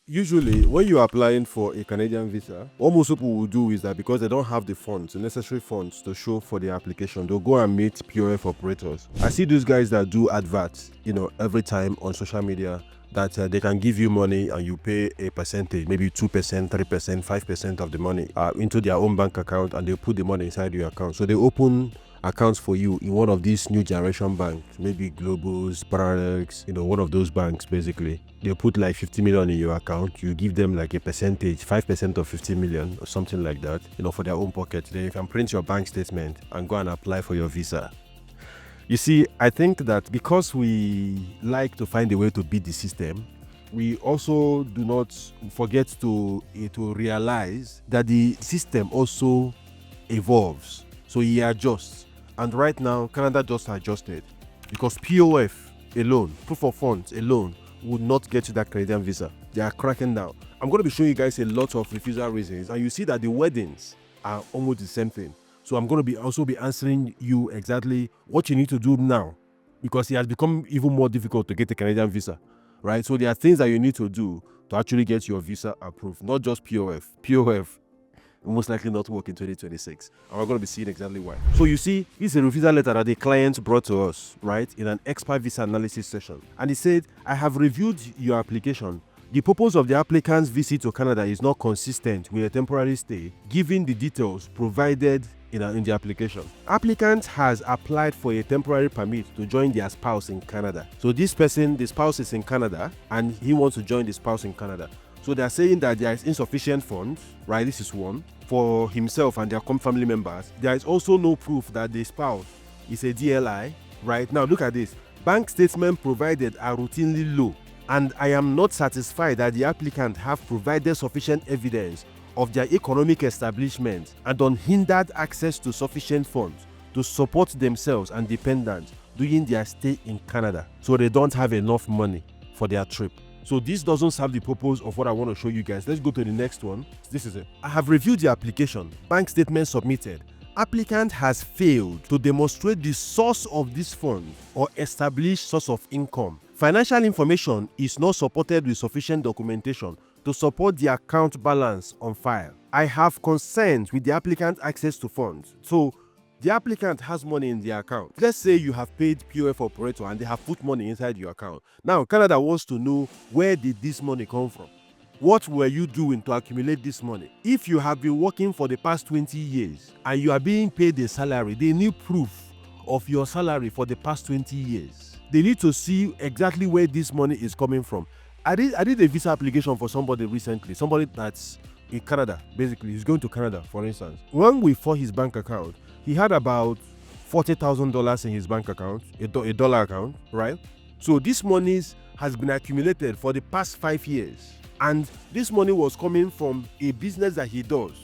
Usually, when you're applying for a Canadian visa, what most people will do is that because they don't have the funds, the necessary funds to show for the application, they'll go and meet POF operators. I see those guys that do adverts, every time on social media that they can give you money and you pay a percentage, maybe 2%, 3%, 5% of the money into their own bank account, and they put the money inside your account. So they open accounts for you in one of these new generation banks, maybe Globus, Parallax, one of those banks. Basically, they put like 50 million in your account. You give them like a percentage, 5% of 50 million or something like that, for their own pocket. Then you can print your bank statement and go and apply for your visa. You see, I think that because we like to find a way to beat the system, we also do not forget to realize that the system also evolves. So he adjusts. And right now, Canada just adjusted because POF alone, proof of funds alone, would not get you that Canadian visa. They are cracking down. I'm going to be showing you guys a lot of refusal reasons, and you see that the weddings are almost the same thing. So I'm going to also be answering you exactly what you need to do now, because it has become even more difficult to get a Canadian visa, right? So there are things that you need to do to actually get your visa approved, not just POF. POF will most likely not work in 2026, and we're going to be seeing exactly why. So you see, this is a refusal letter that the client brought to us, right, in an expert visa analysis session. And he said, I have reviewed your application. The purpose of the applicant's visit to Canada is not consistent with a temporary stay, given the details provided in the application. Applicant has applied for a temporary permit to join their spouse in Canada. So this person, the spouse is in Canada, and he wants to join the spouse in Canada. So they are saying that there is insufficient funds, right? This is one, for himself and their family members. There is also no proof that the spouse is a DLI, right? Now look at this. Bank statements provided are routinely low, and I am not satisfied that the applicant have provided sufficient evidence of their economic establishment and unhindered access to sufficient funds to support themselves and dependents during their stay in Canada. So they don't have enough money for their trip. So this doesn't serve the purpose of what I want to show you guys. Let's go to the next one. This is it. I have reviewed the application. Bank statement submitted. Applicant has failed to demonstrate the source of this fund or establish source of income. Financial information is not supported with sufficient documentation to support the account balance on file. I have concerns with the applicant's access to funds. So the applicant has money in their account. Let's say you have paid POF operator and they have put money inside your account. Now Canada wants to know, where did this money come from? What were you doing to accumulate this money? If you have been working for the past 20 years and you are being paid a salary, they need proof of your salary for the past 20 years. They need to see exactly where this money is coming from. I did a visa application for somebody recently, somebody that's in Canada. Basically, he's going to Canada, for instance. When we saw his bank account, he had about $40,000 in his bank account, a dollar account, right? So this money has been accumulated for the past 5 years. And this money was coming from a business that he does.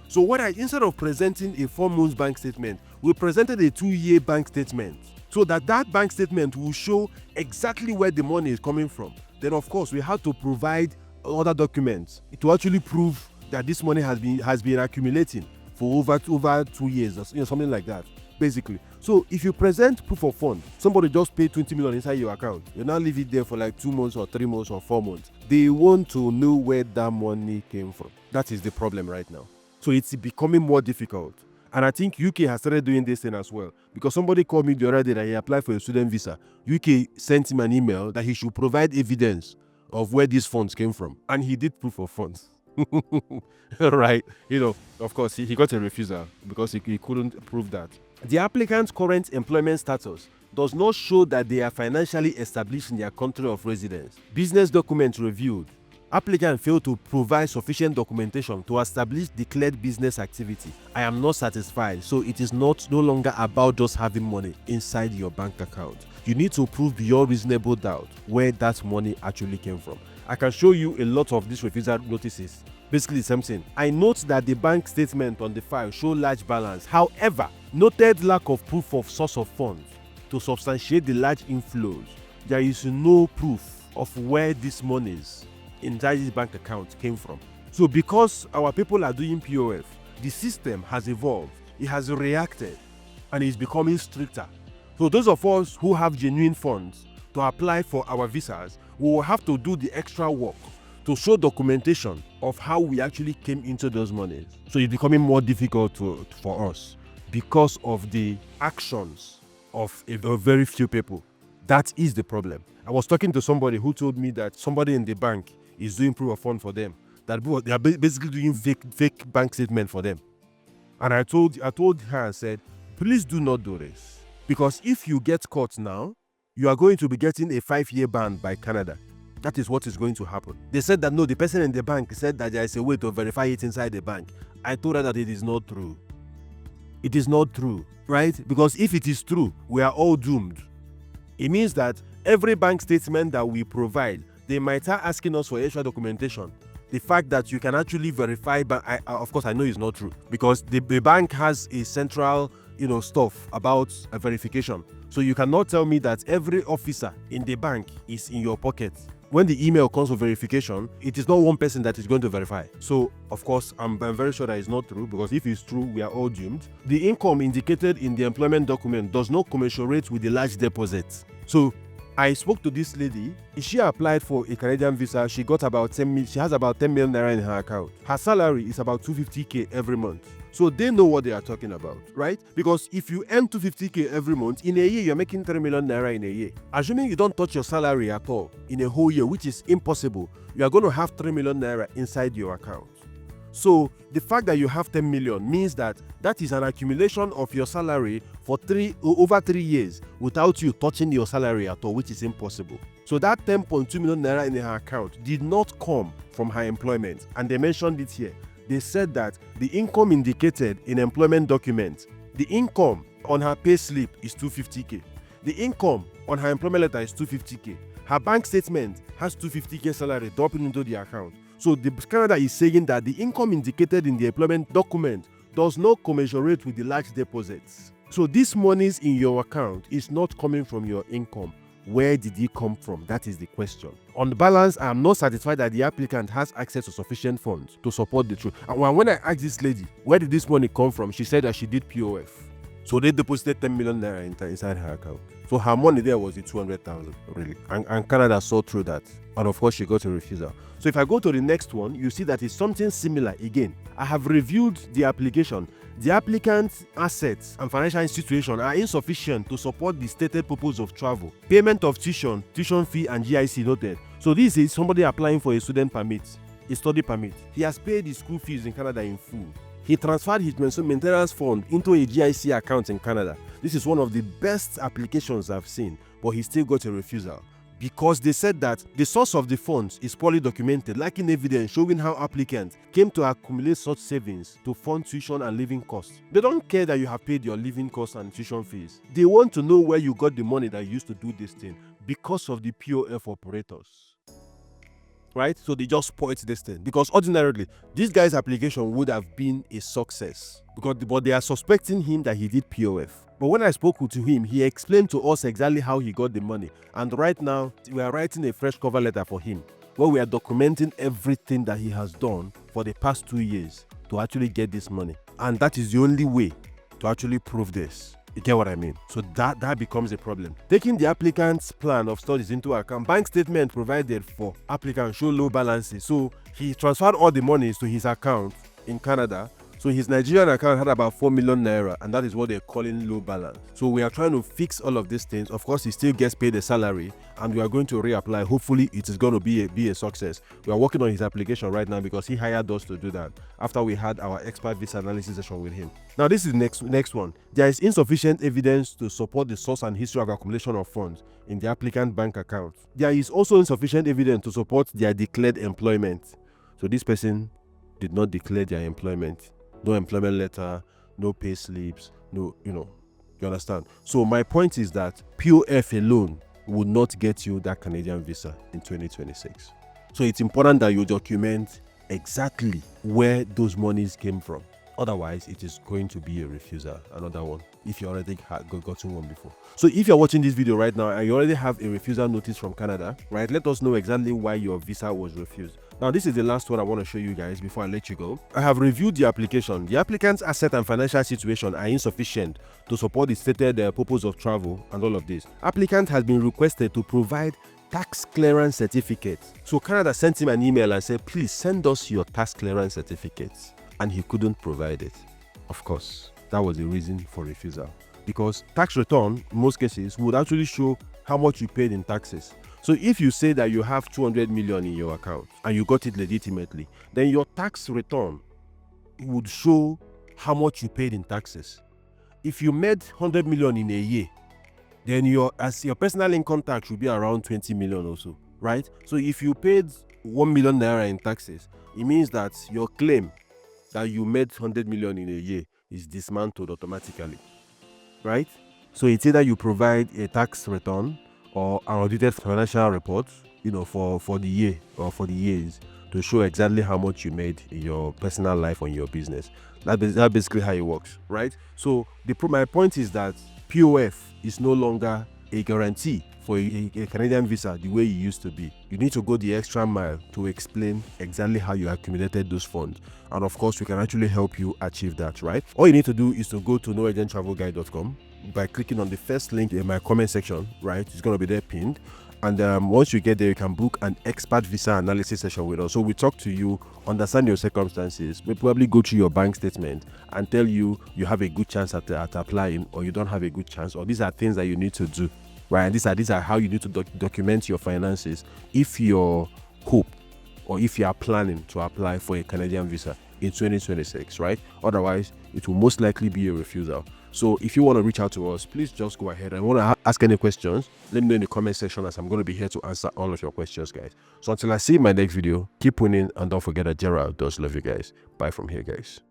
So instead of presenting a 4 months bank statement, we presented a 2-year bank statement, so that bank statement will show exactly where the money is coming from. Then of course we had to provide other documents to actually prove that this money has been accumulating for over 2 years, or something like that, basically. So if you present proof of fund, somebody just paid 20 million inside your account, you now leave it there for like 2 months or 3 months or 4 months. They want to know where that money came from. That is the problem right now. So it's becoming more difficult. And I think UK has started doing this thing as well, because somebody called me the other day that he applied for a student visa. UK sent him an email that he should provide evidence of where these funds came from, and he did proof of funds. Right? Of course he got a refusal because he couldn't prove that. The applicant's current employment status does not show that they are financially established in their country of residence. Business documents reviewed. Applicant failed to provide sufficient documentation to establish declared business activity. I am not satisfied, so it is no longer about just having money inside your bank account. You need to prove beyond reasonable doubt where that money actually came from. I can show you a lot of these refusal notices. Basically the same thing. I note that the bank statement on the file show large balance. However, noted lack of proof of source of funds to substantiate the large inflows. There is no proof of where these monies inside this bank account came from. So because our people are doing POF, the system has evolved, it has reacted, and it's becoming stricter. So those of us who have genuine funds to apply for our visas, we will have to do the extra work to show documentation of how we actually came into those monies. So it's becoming more difficult for us because of the actions of a very few people. That is the problem. I was talking to somebody who told me that somebody in the bank is doing proof of fund for them. That they are basically doing fake bank statement for them. And I told her, I said, please do not do this. Because if you get caught now, you are going to be getting a 5-year ban by Canada. That is what is going to happen. They said that no, the person in the bank said that there is a way to verify it inside the bank. I told her that it is not true. It is not true, right? Because if it is true, we are all doomed. It means that every bank statement that we provide, they might start asking us for extra documentation. The fact that you can actually verify, but of course I know it's not true, because the bank has a central, stuff about a verification. So you cannot tell me that every officer in the bank is in your pocket. When the email comes for verification, it is not one person that is going to verify. So, of course, I'm very sure that it's not true, because if it's true, we are all doomed. The income indicated in the employment document does not commensurate with the large deposit. So, I spoke to this lady. She applied for a Canadian visa. She got about she has about 10 million naira in her account. Her salary is about 250k every month. So they know what they are talking about, right? Because if you earn 250k every month, in a year, you're making 3 million naira in a year. Assuming you don't touch your salary at all in a whole year, which is impossible, you are going to have 3 million naira inside your account. So the fact that you have 10 million means that is an accumulation of your salary for over 3 years without you touching your salary at all, which is impossible. So that 10.2 million naira in her account did not come from her employment, and they mentioned it here. They said that the income indicated in employment documents, the income on her pay slip is 250k. The income on her employment letter is 250k. Her bank statement has 250k salary dropping into the account. So the Canada is saying that the income indicated in the employment document does not commensurate with the large deposits. So this monies in your account is not coming from your income. Where did it come from? That is the question. On the balance, I am not satisfied that the applicant has access to sufficient funds to support the truth. And when I asked this lady, where did this money come from? She said that she did POF. So they deposited 10 million naira inside her account. So her money there was the 200,000, really. And Canada saw through that. And of course, she got a refusal. So if I go to the next one, you see that it's something similar again. I have reviewed the application. The applicant's assets and financial situation are insufficient to support the stated purpose of travel. Payment of tuition fee and GIC noted. So this is somebody applying for a student permit, a study permit. He has paid his school fees in Canada in full. He transferred his maintenance fund into a GIC account in Canada. This is one of the best applications I've seen, but he still got a refusal, because they said that the source of the funds is poorly documented, lacking evidence showing how applicants came to accumulate such savings to fund tuition and living costs. They don't care that you have paid your living costs and tuition fees. They want to know where you got the money that you used to do this thing, because of the POF operators. Right? So they just point this thing, because ordinarily this guy's application would have been a success, but they are suspecting him that he did POF. But when I spoke to him, he explained to us exactly how he got the money. And right now, we are writing a fresh cover letter for him, where we are documenting everything that he has done for the past 2 years to actually get this money. And that is the only way to actually prove this. You get what I mean? So that becomes a problem. Taking the applicant's plan of studies into account, bank statement provided for applicant show low balances. So he transferred all the monies to his account in Canada. So his Nigerian account had about 4 million naira, and that is what they're calling low balance. So we are trying to fix all of these things. Of course, he still gets paid a salary, and we are going to reapply. Hopefully, it is going to be a success. We are working on his application right now, because he hired us to do that after we had our expert visa analysis session with him. Now, this is the next one. There is insufficient evidence to support the source and history of accumulation of funds in the applicant bank account. There is also insufficient evidence to support their declared employment. So this person did not declare their employment. No employment letter, no pay slips, no, you understand? So my point is that POF alone would not get you that Canadian visa in 2026. So it's important that you document exactly where those monies came from. Otherwise, it is going to be a refusal, another one, if you already gotten one before. So if you're watching this video right now and you already have a refusal notice from Canada, right, let us know exactly why your visa was refused. Now, this is the last one I want to show you guys before I let you go. I have reviewed the application. The applicant's asset and financial situation are insufficient to support the stated purpose of travel and all of this. Applicant has been requested to provide tax clearance certificate. So Canada sent him an email and said, please send us your tax clearance certificates. And he couldn't provide it. Of course, that was the reason for refusal. Because tax return, in most cases, would actually show how much you paid in taxes. So if you say that you have 200 million in your account and you got it legitimately, then your tax return would show how much you paid in taxes. If you made 100 million in a year, then your personal income tax will be around 20 million or so, right? So if you paid 1 million naira in taxes, it means that your claim that you made 100 million in a year is dismantled automatically, right? So it's either you provide a tax return or an audited financial report, for the year or for the years to show exactly how much you made in your personal life or in your business. That's basically how it works, right? So my point is that POF is no longer a guarantee for a Canadian visa the way it used to be. You need to go the extra mile to explain exactly how you accumulated those funds. And of course, we can actually help you achieve that, right? All you need to do is to go to noagenttravelguide.com by clicking on the first link in my comment section, right? It's going to be there pinned. And once you get there, you can book an expert visa analysis session with us. So we talk to you, understand your circumstances, we probably go through your bank statement and tell you have a good chance at applying, or you don't have a good chance, or these are things that you need to do, right? And these are how you need to document your finances if you're hope or if you are planning to apply for a Canadian visa in 2026, right? Otherwise, it will most likely be a refusal. So if you want to reach out to us, please just go ahead and want to ask any questions, let me know in the comment section, as I'm going to be here to answer all of your questions, guys. So until I see you in my next video, keep winning, and don't forget that Gerald does love you guys. Bye from here, guys.